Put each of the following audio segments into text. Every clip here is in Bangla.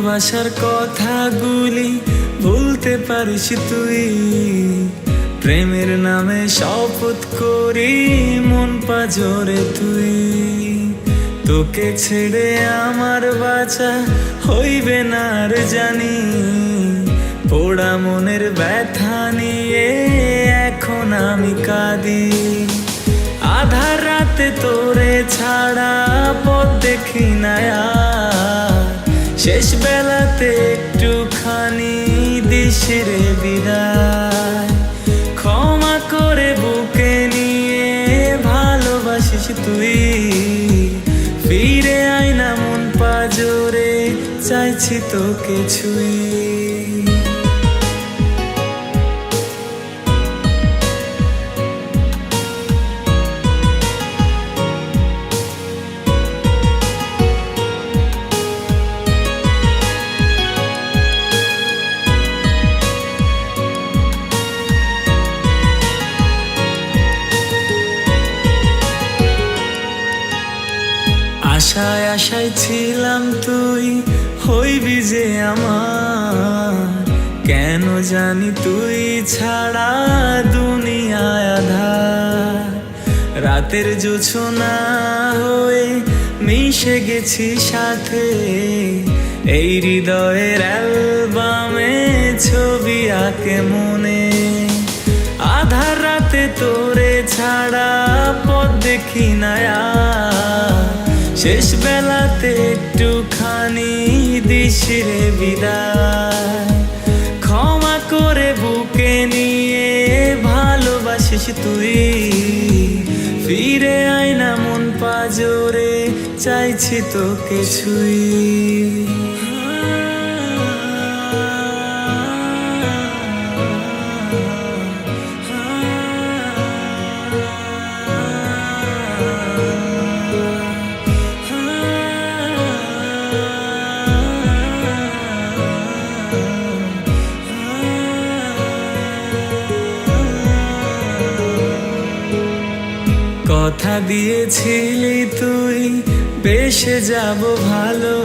ভালোবাসার কথাগুলি ভুলতে পারিস তুই, প্রেমের নামে শপথ করি মন পাজরে তুই। তোকে ছেড়ে আমার বাঁচা হইবে না রে জানি, পোড়া মনের ব্যথা নিয়ে এখন আমি কাঁদি। আধার রাতে তোরে ছাড়া পথ দেখি না আর, শেষ বেলাতে একটুখানি দিস রে বিদায়। ক্ষমা করে বুকে নিয়ে ভালোবাসিস তুই, ফিরে আয় না মন পাজরে চাইছি তোকে ছুঁই। আশায় আশায় ছিলাম তুই হইবি যে আমার, কেন জানি তুই ছাড়া দুনিয়ায় আঁধার। রাতের জোছনা হয়ে মিশে গেছি সাথে, এই হৃদয়ের অ্যালবামে ছবি আঁকে মনে। আধার রাতে তোরে ছাড়া পথ দেখি না আর, শেষ বেলাতে একটুখানি দিস রে বিদায়। ক্ষমা করে বুকে নিয়ে ভালোবাসিস তুই, ফিরে আয় না মন পাজরে চাইছি তোকে ছুঁই। কথা দিয়েছিলি তুই বেসে যাব ভালো,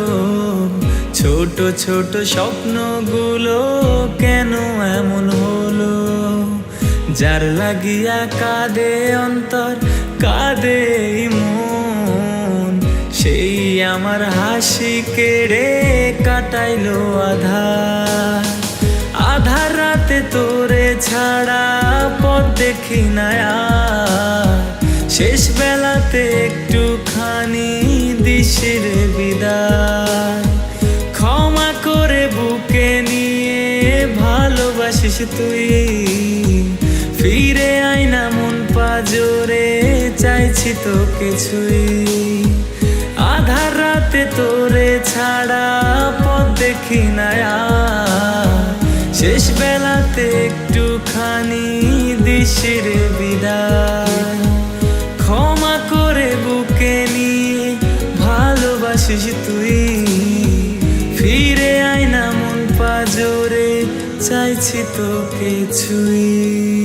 ছোট ছোট স্বপ্নগুলো কেন এমন হলো। যার লাগিয়া কাঁদে অন্তর কাঁদে মন, সেই আমার হাসি কেড়ে কাটাইলো আধার। আধার রাতে তোরে ছাড়া পথ দেখি না আর, শেষ বেলাতে একটুখানি দিস রে বিদায়। ক্ষমা করে বুকে নিয়ে ভালোবাসিস তুই, ফিরে আয় না মন পাজরে চাইছি তোকে ছুঁই। আধার রাতে তোরে ছাড়া পথ দেখি না আর, শেষ বেলাতে একটুখানি দিস রে বিদায়। ক্ষমা করে বুকে নিয়ে ভালোবাসিস তুই, ফিরে আয় না মন পাজরে চাইছি তোকে ছুঁই।